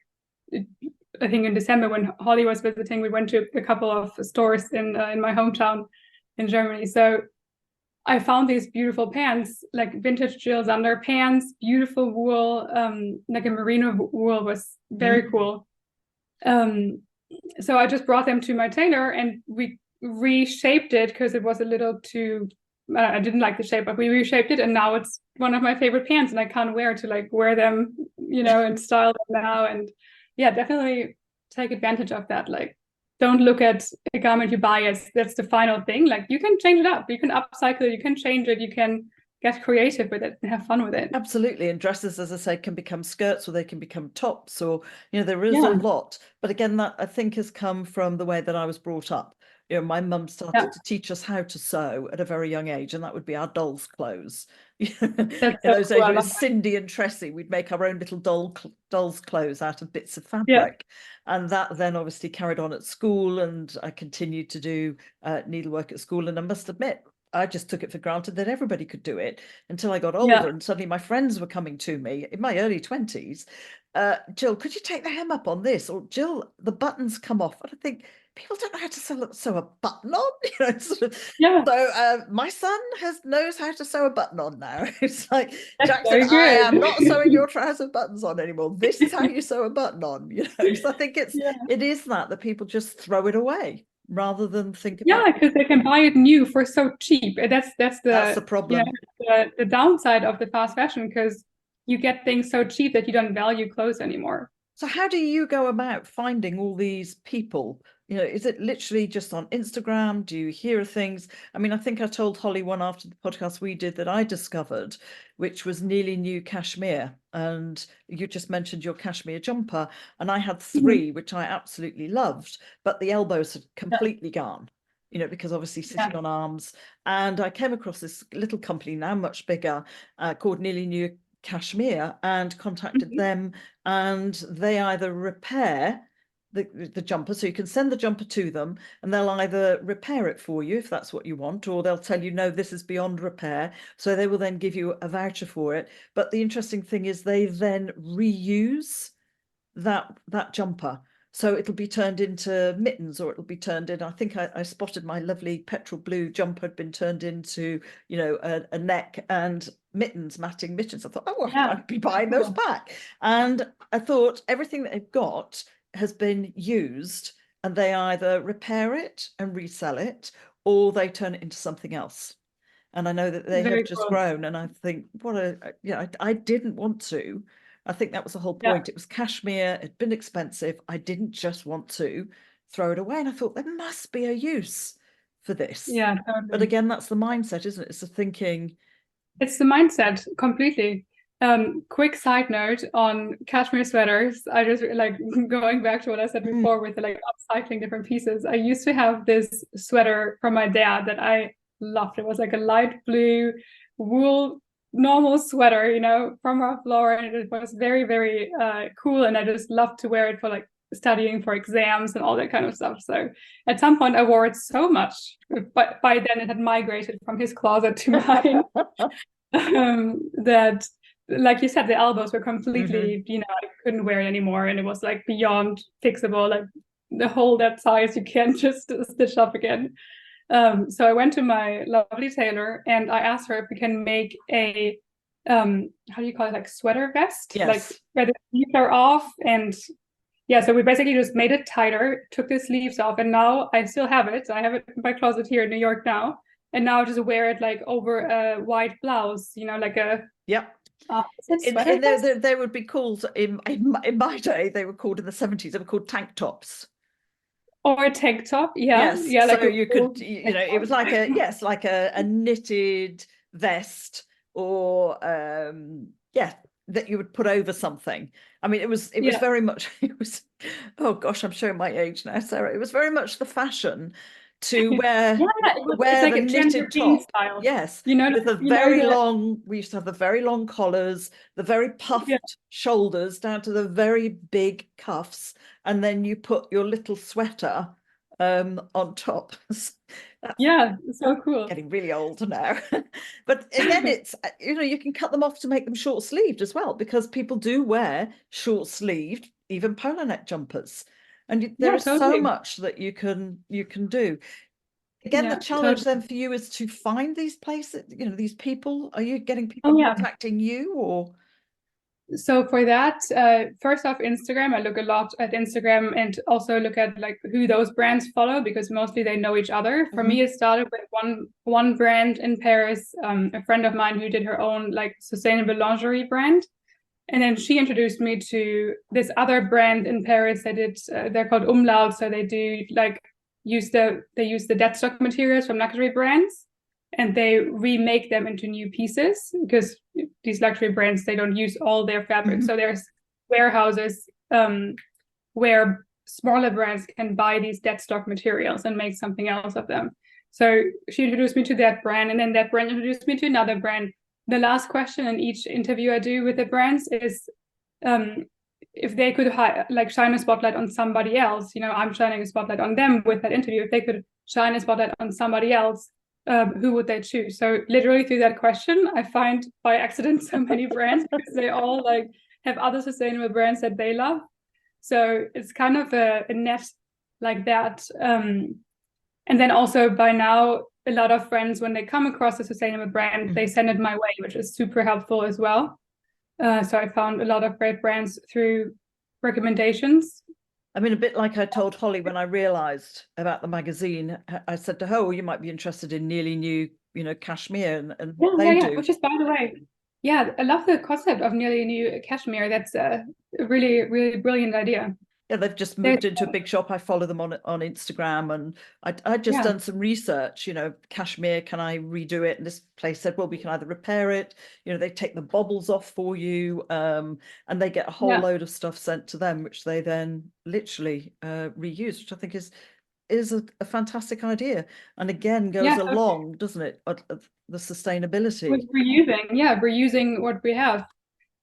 I think in December when Holly was visiting, we went to a couple of stores in my hometown in Germany. So I found these beautiful pants, like vintage Gill's underpants, beautiful wool, like a merino wool, was very cool. So I just brought them to my tailor and we reshaped it because it was a little too I didn't like the shape, but we reshaped it, and now it's one of my favorite pants, and I can't wear to like wear them, and style them now. And yeah, definitely take advantage of that. Like, don't look at a garment you buy as that's the final thing. Like, you can change it up, you can upcycle it, you can change it, you can get creative with it and have fun with it. Absolutely. And dresses, as I say, can become skirts, or they can become tops, or, there is a Yeah. lot. But again, that I think has come from the way that I was brought up. My mum started to teach us how to sew at a very young age, and that would be our doll's clothes. In That's so those cool. days, I it was love Cindy and Tressie. We'd make our own little doll's clothes out of bits of that. Yeah. fabric. And that then obviously carried on at school, and I continued to do needlework at school. And I must admit, I just took it for granted that everybody could do it until I got older, Yeah. and suddenly my friends were coming to me in my early 20s. Jill, could you take the hem up on this? Or Jill, the buttons come off. And I think people don't know how to sew a button on. Yeah. So my son knows how to sew a button on now. It's like, That's Jackson, very I good. am not sewing your trouser buttons on anymore. This is how you sew a button on. So I think Yeah. it is that people just throw it away rather than think about. Yeah, because they can buy it new for so cheap. That's That's the the problem. the downside of the fast fashion, because you get things so cheap that you don't value clothes anymore. So how do you go about finding all these people? Is it literally just on Instagram? Do you hear things? I mean, I think I told Holly one after the podcast we did that I discovered, which was nearly new cashmere. And you just mentioned your cashmere jumper. And I had three, which I absolutely loved, but the elbows had completely gone, because obviously sitting on arms. And I came across this little company, now much bigger, called Nearly New Cashmere, and contacted them, and they either repair the jumper, so you can send the jumper to them, and they'll either repair it for you if that's what you want, or they'll tell you, no, this is beyond repair, so they will then give you a voucher for it. But the interesting thing is they then reuse that jumper, so it'll be turned into mittens, or it'll be turned in, I think I spotted my lovely petrol blue jumper had been turned into a neck and mittens, matting mittens. I thought, oh, I'd be buying those back. And I thought everything that they've got has been used, and they either repair it and resell it, or they turn it into something else. And I know that they have just grown, and I think I didn't want to. I think that was the whole point. It was cashmere, it'd been expensive. I didn't just want to throw it away. And I thought there must be a use for this. Yeah, totally. But again, that's the mindset, isn't it? It's the thinking. It's the mindset completely. Quick side note on cashmere sweaters. I just like going back to what I said before with like upcycling different pieces. I used to have this sweater from my dad that I loved. It was like a light blue wool normal sweater, from our floor, and it was very, very cool. And I just loved to wear it for like studying for exams and all that kind of stuff. So at some point I wore it so much, but by then it had migrated from his closet to mine. That, like you said, the elbows were completely, I couldn't wear it anymore, and it was like beyond fixable. Like the hole that size, you can't just stitch up again. So I went to my lovely tailor, and I asked her if we can make a how do you call it, like sweater vest, like where the sleeves are off. And yeah, so we basically just made it tighter, took the sleeves off, and now I still have it. I have it in my closet here in New York now, and now I just wear it like over a white blouse, like a they would be called in my day, they were called in the 70s, they were called tank tops. Or a tank top, yes. Yeah, so you could, it was like a knitted vest, or that you would put over something. I mean, it was very much, oh gosh, I'm showing my age now, Sarah. It was very much the fashion to wear like the knitted top style. Yes, with the very long, we used to have the very long collars, the very puffed shoulders down to the very big cuffs, and then you put your little sweater on top. That's so cool. Getting really old now. But again, it's you can cut them off to make them short sleeved as well, because people do wear short sleeved, even polo neck jumpers, and there is so much that you can do. Again, the challenge then for you is to find these places, these people. Are you getting people contacting you, or? So for that, first off, Instagram. I look a lot at Instagram and also look at like who those brands follow, because mostly they know each other. For me, it started with one brand in Paris, a friend of mine who did her own like sustainable lingerie brand. And then she introduced me to this other brand in Paris that they're called Umlaut. So they do like use the dead stock materials from luxury brands, and they remake them into new pieces, because these luxury brands, they don't use all their fabric. So there's warehouses where smaller brands can buy these dead stock materials and make something else of them. So she introduced me to that brand, and then that brand introduced me to another brand. The last question in each interview I do with the brands is if they could shine a spotlight on somebody else. I'm shining a spotlight on them with that interview. If they could shine a spotlight on somebody else, who would they choose? So literally through that question, I find by accident so many brands, because they all like have other sustainable brands that they love. So it's kind of a net like that. And then also by now, a lot of friends, when they come across a sustainable brand, they send it my way, which is super helpful as well. So I found a lot of great brands through recommendations. I mean, a bit like I told Holly when I realized about the magazine, I said to her, oh, you might be interested in nearly new, cashmere, and they do. Which is, by the way, yeah, I love the concept of nearly new cashmere. That's a really, really brilliant idea. Yeah, they've just moved into a big shop. I follow them on Instagram, and I just done some research, cashmere, can I redo it? And this place said, well, we can either repair it, they take the bobbles off for you, and they get a whole load of stuff sent to them, which they then literally reuse, which I think is a fantastic idea, and again goes along, doesn't it, the sustainability with reusing what we have.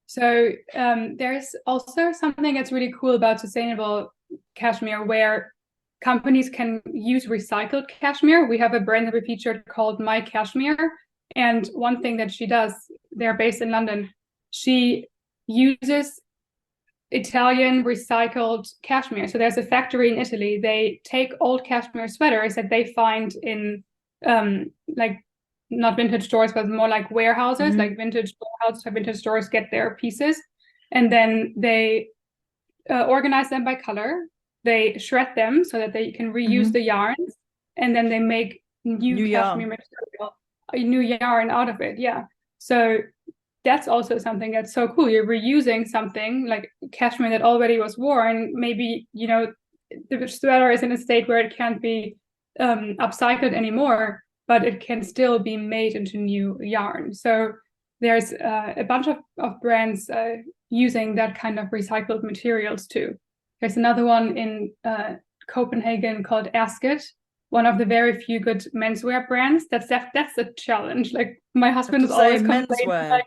So there's also something that's really cool about sustainable cashmere, where companies can use recycled cashmere. We have a brand that we featured called My Cashmere, and one thing that she does, they're based in London, she uses Italian recycled cashmere. So there's a factory in Italy. They take old cashmere sweaters that they find in like not vintage stores, but more like warehouses, like vintage warehouses or vintage stores get their pieces. And then they organize them by color. They shred them so that they can reuse the yarns. And then they make new cashmere material, a new yarn out of it. Yeah. So that's also something that's so cool. You're reusing something like cashmere that already was worn. Maybe, the sweater is in a state where it can't be upcycled anymore, but it can still be made into new yarn. So there's a bunch of brands using that kind of recycled materials too. There's another one in Copenhagen called Asket, one of the very few good menswear brands. That's a challenge. Like my husband is always complaining,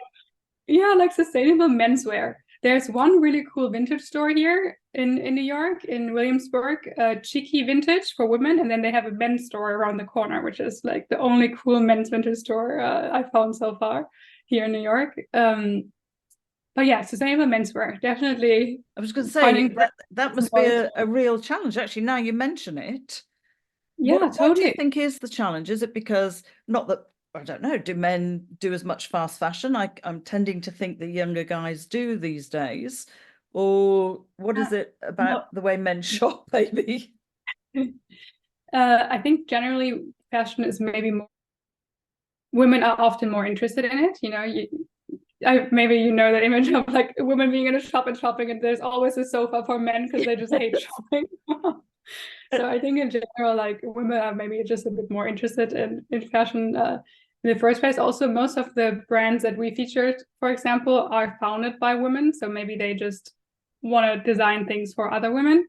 like sustainable menswear. There's one really cool vintage store here in New York, in Williamsburg, Cheeky Vintage for women, and then they have a men's store around the corner, which is like the only cool men's vintage store I found so far here in New York. But yeah, sustainable menswear, definitely. I was going to say that must be a real challenge. Actually, now you mention it. Yeah, totally. What do you think is the challenge? Is it because, not that, I don't know, do men do as much fast fashion? I'm tending to think the younger guys do these days. Or what is it about the way men shop, maybe? I think generally fashion is maybe more, women are often more interested in it. Maybe that image of like women being in a shop and shopping, and there's always a sofa for men because they just hate shopping. So I think in general, like women are maybe just a bit more interested in fashion in the first place. Also, most of the brands that we featured, for example, are founded by women. So maybe they just want to design things for other women.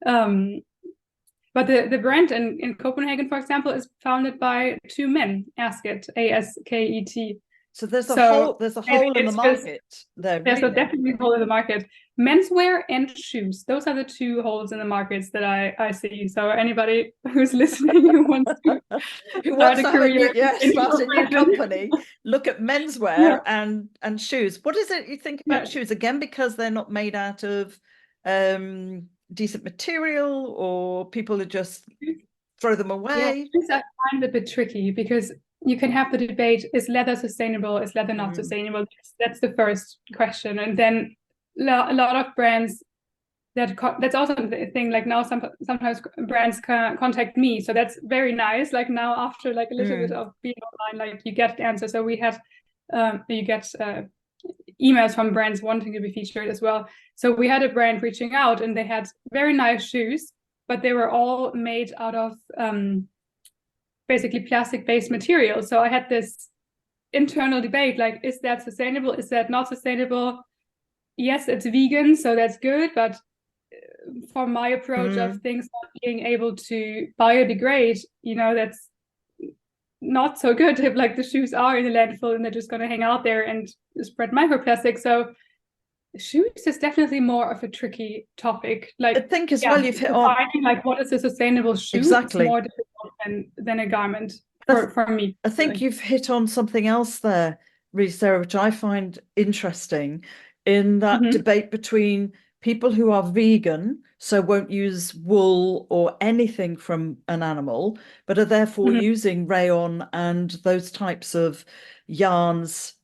But the brand in Copenhagen, for example, is founded by two men, Asket, Asket. So there's a hole in the market there. There's definitely a hole in the market. Menswear and shoes. Those are the two holes in the markets that I see. So anybody who's listening who wants to start a new company, look at menswear and shoes. What is it you think about shoes? Again, because they're not made out of decent material, or people are just throw them away? Yeah, shoes I find a bit tricky because you can have the debate: is leather sustainable? Is leather not sustainable? That's the first question, and then a lot of brands that's also the thing. Like now, sometimes brands contact me, so that's very nice. Like now, after like a little bit of being online, like you get the answer. So we had you get emails from brands wanting to be featured as well. So we had a brand reaching out, and they had very nice shoes, but they were all made out of basically plastic-based materials. So I had this internal debate, like, is that sustainable? Is that not sustainable? Yes, it's vegan, so that's good, but for my approach of things not being able to biodegrade, you know, that's not so good if like the shoes are in the landfill and they're just going to hang out there and spread microplastic. So shoes is definitely more of a tricky topic. Like, I think as well, you've hit on like what is a sustainable shoe. Exactly. It's more difficult than a garment for me. I think you've hit on something else there, really, Sarah, which I find interesting in that debate between people who are vegan, so won't use wool or anything from an animal, but are therefore using rayon and those types of yarns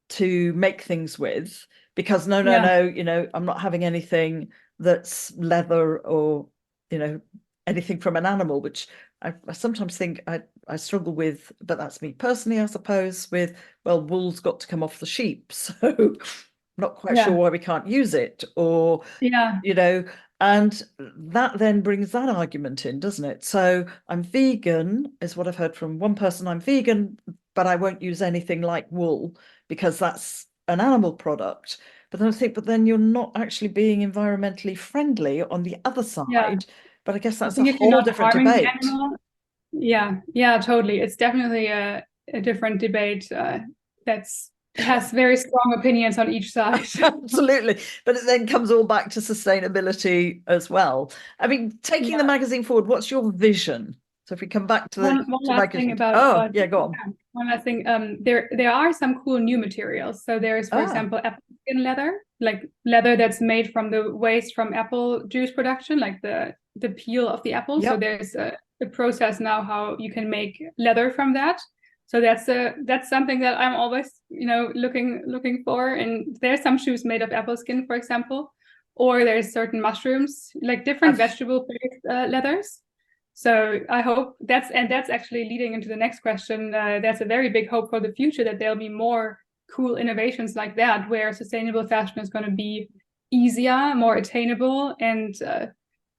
to make things with, because no, you know, I'm not having anything that's leather or, you know, anything from an animal, which I sometimes think I struggle with, but that's me personally, I suppose, with, well, wool's got to come off the sheep, so I'm not quite sure why we can't use it, or, you know, and that then brings that argument in, doesn't it? So I'm vegan, is what I've heard from one person. I'm vegan, but I won't use anything like wool because that's an animal product. But then I think, but then you're not actually being environmentally friendly on the other side. But I guess that's a whole different debate. Yeah, totally. It's definitely a different debate that's has very strong opinions on each side. Absolutely. But it then comes all back to sustainability as well. I mean, taking the magazine forward, what's your vision? So if we come back to one last thing about go on. One last thing. There are some cool new materials. So there is, for example, apple skin leather, like leather that's made from the waste from apple juice production, like the peel of the apple. So there's a process now how you can make leather from that. So that's something that I'm always, you know, looking for. And there's some shoes made of apple skin, for example, or there's certain mushrooms, like different vegetable-based leathers. So I hope that's actually leading into the next question. That's a very big hope for the future, that there'll be more cool innovations like that, where sustainable fashion is going to be easier, more attainable, and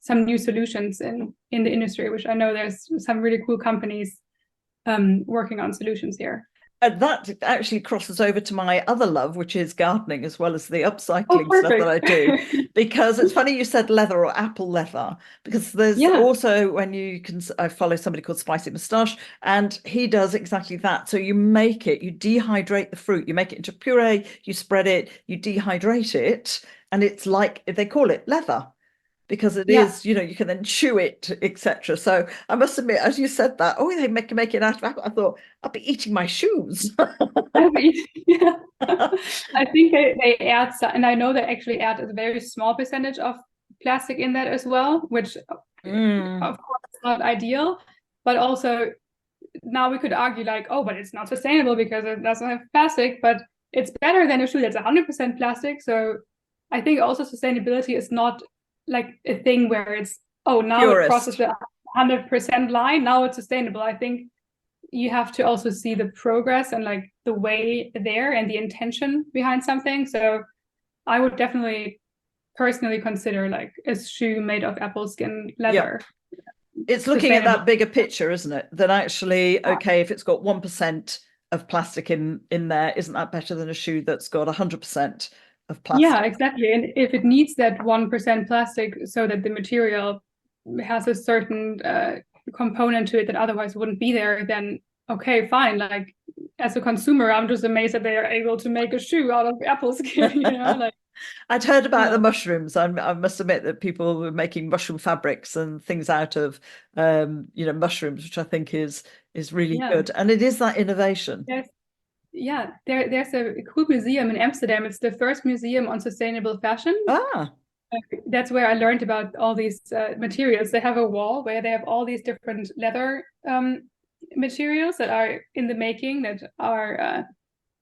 some new solutions in the industry, which I know there's some really cool companies working on solutions here. And that actually crosses over to my other love, which is gardening, as well as the upcycling stuff that I do. Because it's funny you said leather or apple leather, because there's also, when you can, I follow somebody called Spicy Moustache, and he does exactly that. So you make it, you dehydrate the fruit, you make it into puree, you spread it, you dehydrate it, and it's like, they call it leather, because it is, you know, you can then chew it, etc. So I must admit, as you said that, they make it out of apple, I thought, I'll be eating my shoes. I think they add, and I know they actually add a very small percentage of plastic in that as well, which of course is not ideal. But also now we could argue like, but it's not sustainable because it doesn't have plastic, but it's better than a shoe that's 100% plastic. So I think also sustainability is not like a thing where it's now it crosses the 100% line, now it's sustainable. I think you have to also see the progress and like the way there and the intention behind something. So I would definitely personally consider like a shoe made of apple skin leather. It's looking at that bigger picture, isn't it? That actually, if it's got 1% of plastic in there, isn't that better than a shoe that's got 100% of plastic? Yeah, exactly. And if it needs that 1% plastic so that the material has a certain component to it that otherwise wouldn't be there, then okay, fine. Like as a consumer, I'm just amazed that they are able to make a shoe out of apple skin, you know, like. I'd heard about the mushrooms. I must admit that people were making mushroom fabrics and things out of, mushrooms, which I think is really good. And it is that innovation. There's a cool museum in Amsterdam. It's the first museum on sustainable fashion. That's where I learned about all these materials. They have a wall where they have all these different leather materials that are in the making, that are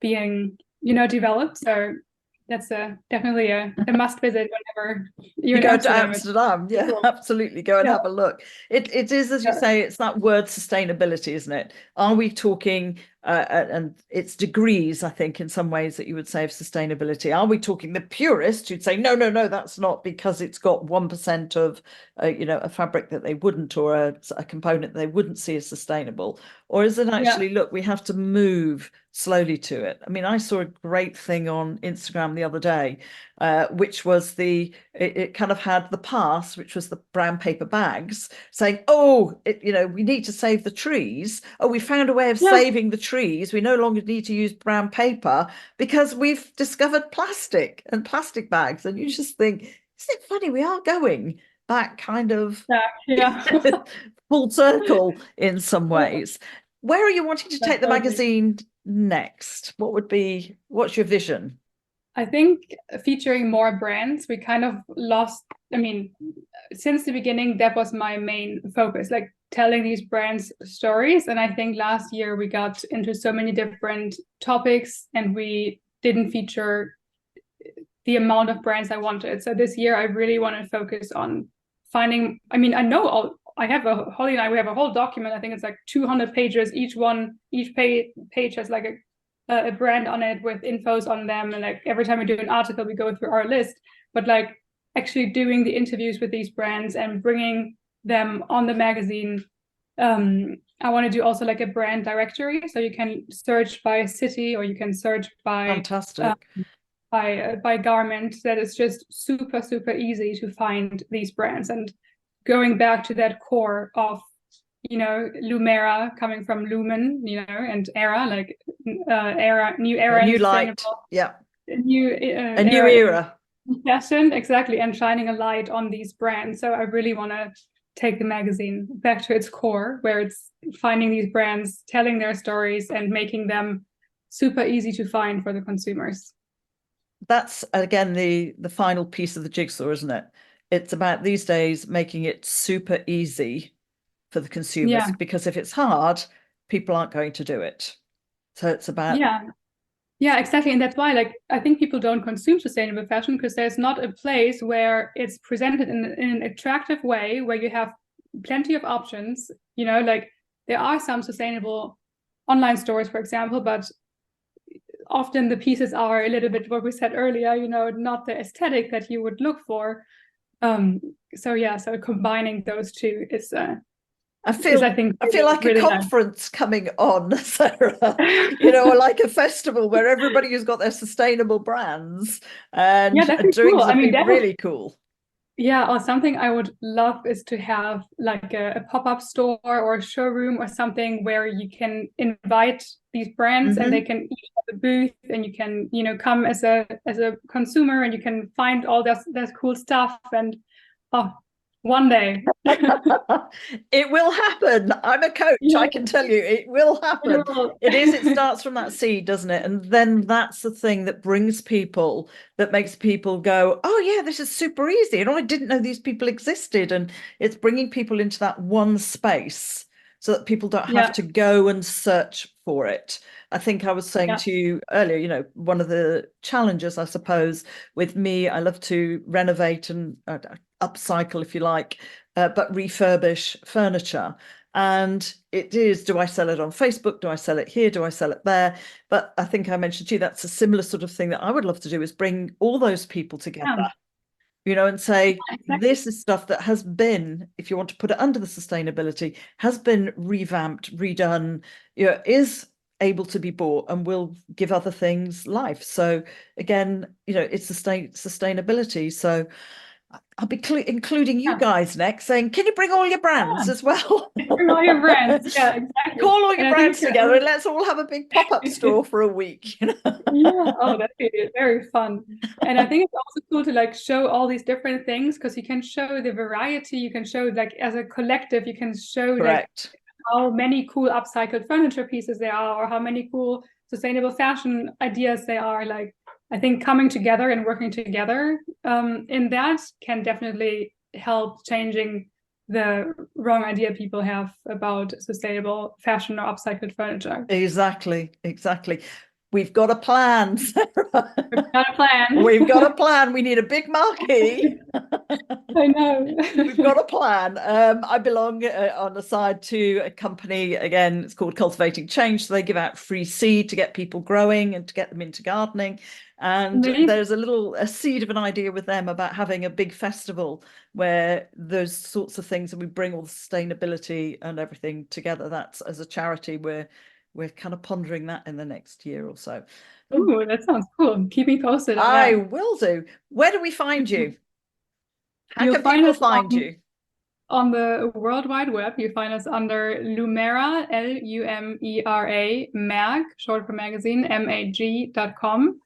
being, you know, developed. So that's definitely a must visit whenever you're You in go to Amsterdam. Amsterdam, yeah, Cool. absolutely. Go and Yeah, have a look. It is, as you yeah, say, it's that word sustainability, isn't it? Are we talking, and it's degrees, I think, in some ways that you would say of sustainability. Are we talking the purist who'd say, no, no, no, that's not because it's got 1% of, a fabric that they wouldn't, or a component they wouldn't see as sustainable? Or is it yeah, actually, look, we have to move slowly to it? I mean, I saw a great thing on Instagram the other day, which was it kind of had the past, which was the brown paper bags, saying, oh, we need to save the trees. Oh, we found a way of yeah. saving the trees. We no longer need to use brown paper because we've discovered plastic and plastic bags. And you just think, isn't it funny? We are going back kind of Yeah. full circle in some ways. Where are you wanting to Yeah, take the totally. magazine next? What's your vision? I think featuring more brands, we kind of lost. I mean, since the beginning, that was my main focus, like telling these brands stories. And I think last year we got into so many different topics and we didn't feature the amount of brands I wanted. So this year I really want to focus on finding, I mean, I know Holly and I, we have a whole document. I think it's like 200 pages. Each page has like a brand on it with infos on them. And like every time we do an article, we go through our list. But like actually doing the interviews with these brands and bringing them on the magazine. I want to do also like a brand directory. So you can search by city or you can search Fantastic. by garment, that is just super easy to find these brands. And going back to that core of, you know, Lumera, coming from lumen, you know, and era, like new A era in new light. sustainable, Yeah. new A new era in era. fashion, exactly, and shining a light on these brands. So I really want to take the magazine back to its core, where it's finding these brands, telling their stories, and making them super easy to find for the consumers. That's again the final piece of the jigsaw, isn't it? It's about these days making it super easy for the consumers, Yeah, because if it's hard, people aren't going to do it. So it's about yeah. Yeah, exactly. And that's why, like, I think people don't consume sustainable fashion because there's not a place where it's presented in an attractive way, where you have plenty of options. You know, like there are some sustainable online stores, for example, but often the pieces are a little bit what we said earlier, you know, not the aesthetic that you would look for. So yeah, so combining those two I is feel I think I feel like a really nice. conference coming on, Sarah, or like a festival where everybody has got their sustainable brands Yeah, and that'd be doing cool. I mean, something that would. really cool. Yeah, or something I would love is to have like a pop-up store or a showroom or something where you can invite these brands and they Hmm. can each have a booth and you can, you know, come as a consumer and you can find all this cool stuff and oh, one day. It will happen. I'm a coach. Yeah, I can tell you it will it happen. will. It starts from that seed, doesn't it? And then that's the thing that brings people, that makes people go, oh, yeah, this is super easy. And I didn't know these people existed. And it's bringing people into that one space so that people don't have Yeah, to go and search for it. I think I was saying yeah, to you earlier, one of the challenges, I suppose, with me, I love to renovate and upcycle, if you like, but refurbish furniture. And it is, do I sell it on Facebook? Do I sell it here? Do I sell it there? But I think I mentioned to you, that's a similar sort of thing that I would love to do, is bring all those people together, yeah, and say, exactly. this is stuff that has been, if you want to put it under the sustainability, has been revamped, redone, is able to be bought and will give other things life. So again, it's sustainability. So I'll be including you Yeah, guys next, saying, can you bring all your brands yeah. as well? Bring all your brands. Yeah, exactly. Call all And your I think brands together and let's all have a big pop-up store for a week. yeah, oh, that'd be very fun. And I think it's also cool to like show all these different things because you can show the variety, you can show like as a collective, you can show like Correct. how many cool upcycled furniture pieces there are or how many cool sustainable fashion ideas there are. Like I think coming together and working together in that can definitely help changing the wrong idea people have about sustainable fashion or upcycled furniture. Exactly. We've got a plan, Sarah. We've got a plan. We've got a plan. We need a big marquee. I know. We've got a plan. I belong on the side to a company, again, it's called Cultivating Change. So they give out free seed to get people growing and to get them into gardening. And there's a seed of an idea with them about having a big festival where those sorts of things, and we bring all the sustainability and everything together. That's, as a charity, we're kind of pondering that in the next year or so. Oh, that sounds cool. Keep me posted on I that. will do. Where do we find you? How You'll can find people us find you? On the World Wide Web. You find us under Lumera, Lumera, mag, short for magazine, mag.com.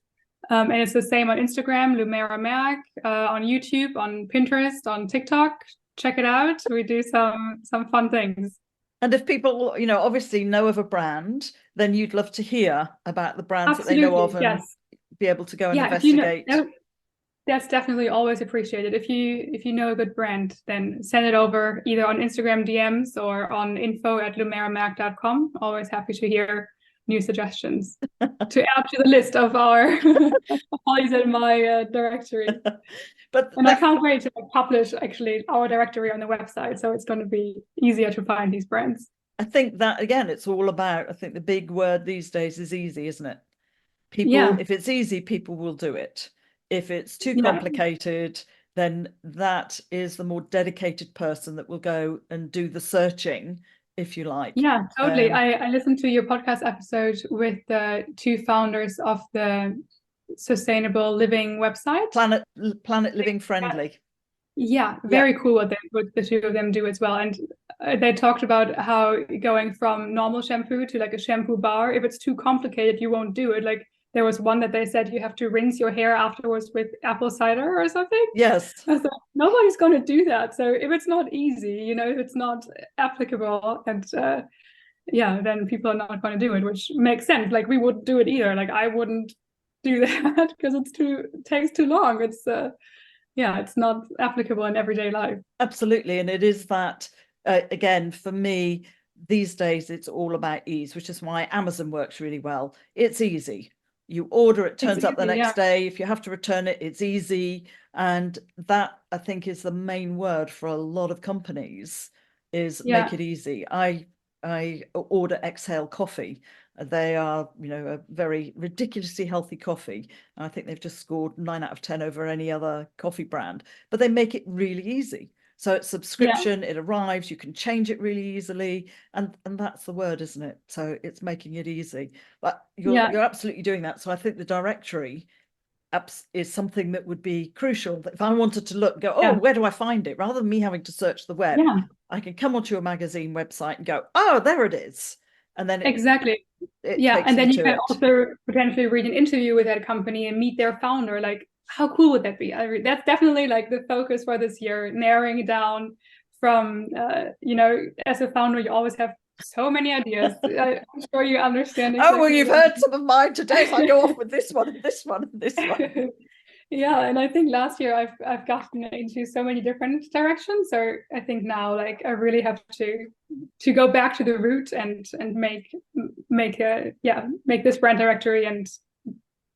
And it's the same on Instagram, Lumera Mag, on YouTube, on Pinterest, on TikTok. Check it out. We do some fun things. And if people, obviously know of a brand, then you'd love to hear about the brands Absolutely, that they know of and yes. be able to go and Yeah, investigate. that's definitely always appreciated. If you know a good brand, then send it over either on Instagram DMs or on info@lumeramag.com. Always happy to hear new suggestions to add to the list of our Holly's in my directory. And I can't wait to publish actually our directory on the website, so it's going to be easier to find these brands. I think that, again, it's all about, I think the big word these days is easy, isn't it? People, if it's easy, people will do it. If it's too complicated, then that is the more dedicated person that will go and do the searching, if you like. Yeah, totally. I listened to your podcast episode with the two founders of the Sustainable Living website. Planet Living Friendly. Yeah, very cool what the two of them do as well. And they talked about how going from normal shampoo to like a shampoo bar, if it's too complicated, you won't do it. Like there was one that they said you have to rinse your hair afterwards with apple cider or something. Yes. I was like, nobody's going to do that. So if it's not easy, if it's not applicable, and then people are not going to do it, which makes sense. Like we wouldn't do it either. Like I wouldn't do that because it takes too long. It's it's not applicable in everyday life. Absolutely. And it is that, again, for me, these days, it's all about ease, which is why Amazon works really well. It's easy. You order, it turns up the next day. If you have to return it, it's easy. And that, I think, is the main word for a lot of companies, is make it easy. I order Exhale coffee. They are, a very ridiculously healthy coffee. I think they've just scored 9 out of 10 over any other coffee brand, but they make it really easy. So it's subscription, it arrives, you can change it really easily. And that's the word, isn't it? So it's making it easy. But you're absolutely doing that. So I think the directory is something that would be crucial. If I wanted to look, go, where do I find it? Rather than me having to search the web, I can come onto a magazine website and go, oh, there it is. And then exactly. And then you can also potentially read an interview with that company and meet their founder. Like, how cool would that be? That's definitely like the focus for this year, narrowing it down from, as a founder, you always have so many ideas. I'm sure you understand. Exactly. Oh, well, you've heard some of mine today. So I go off with this one and this one and this one. Yeah, and I think last year I've gotten into so many different directions. So I think now, like, I really have to go back to the root and make this brand directory and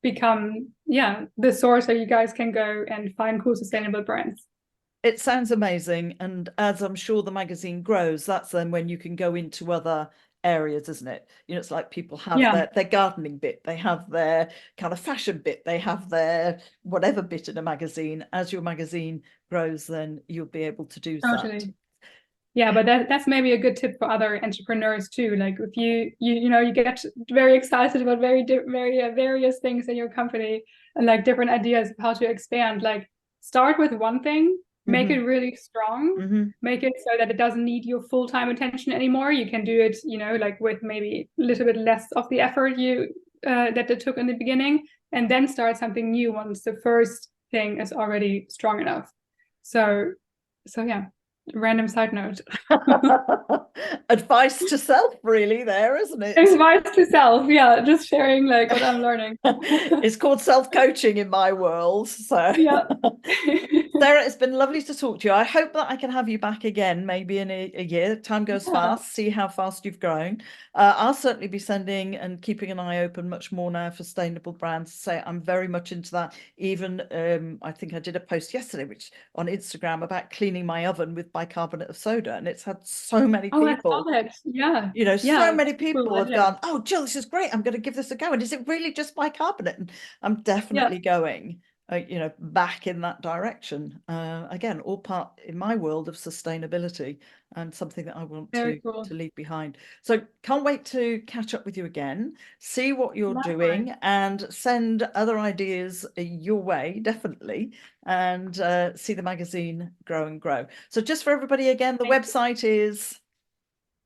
become the source where you guys can go and find cool sustainable brands. It sounds amazing, and as I'm sure the magazine grows, that's then when you can go into other areas, isn't it? It's like people have their gardening bit, they have their kind of fashion bit, they have their whatever bit in a magazine. As your magazine grows, then you'll be able to do that. Yeah, but that's maybe a good tip for other entrepreneurs too. Like if you get very excited about various things in your company and like different ideas of how to expand, like start with one thing. Make it really strong, make it so that it doesn't need your full-time attention anymore. You can do it, like with maybe a little bit less of the effort that it took in the beginning, and then start something new once the first thing is already strong enough. So yeah. random side note. Advice to self, really, there, isn't it? Advice to self, yeah, just sharing like what I'm learning. It's called self-coaching in my world. So yeah. Sarah, it's been lovely to talk to you. I hope that I can have you back again, maybe in a year. Time goes fast. See how fast you've grown. I'll certainly be sending and keeping an eye open much more now for sustainable brands. So I'm very much into that. Even I think I did a post yesterday, which on Instagram about cleaning my oven with bicarbonate of soda, and it's had so many Oh, I people. saw it. Yeah. You know, Yeah. so many people Cool have idea. gone, oh, Gill, this is great. I'm going to give this a go. And is it really just bicarbonate? And I'm definitely going, you know, back in that direction. Again, all part in my world of sustainability and something that I want Very to cool. leave behind. So can't wait to catch up with you again, see what you're Likewise. doing and send other ideas your way, definitely, and see the magazine grow and grow. So just for everybody again, the website is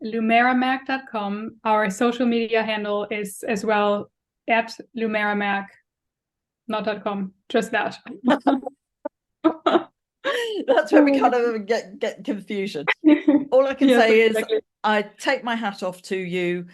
lumeramag.com. Our social media handle is as well at lumeramag, not .com, just that. That's where we kind of get confusion. All I can say is I take my hat off to you.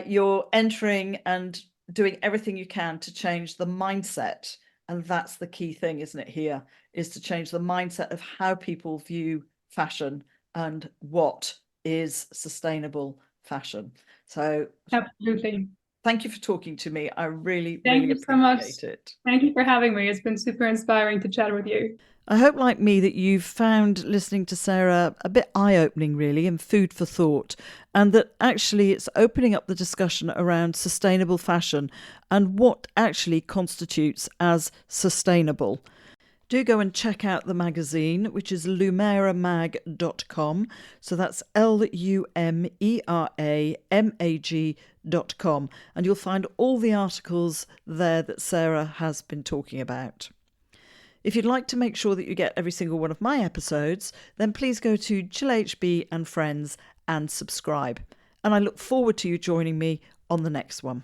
You're entering and doing everything you can to change the mindset. And that's the key thing, isn't it, here, is to change the mindset of how people view fashion and what is sustainable fashion. So absolutely. Thank you for talking to me. I really, Thank really you so much. appreciate it. Thank you for having me. It's been super inspiring to chat with you. I hope, like me, that you've found listening to Sarah a bit eye-opening, really, and food for thought, and that actually it's opening up the discussion around sustainable fashion and what actually constitutes as sustainable. Do go and check out the magazine, which is lumeramag.com. So that's lumeramag.com. And you'll find all the articles there that Sarah has been talking about. If you'd like to make sure that you get every single one of my episodes, then please go to GillHB and Friends and subscribe. And I look forward to you joining me on the next one.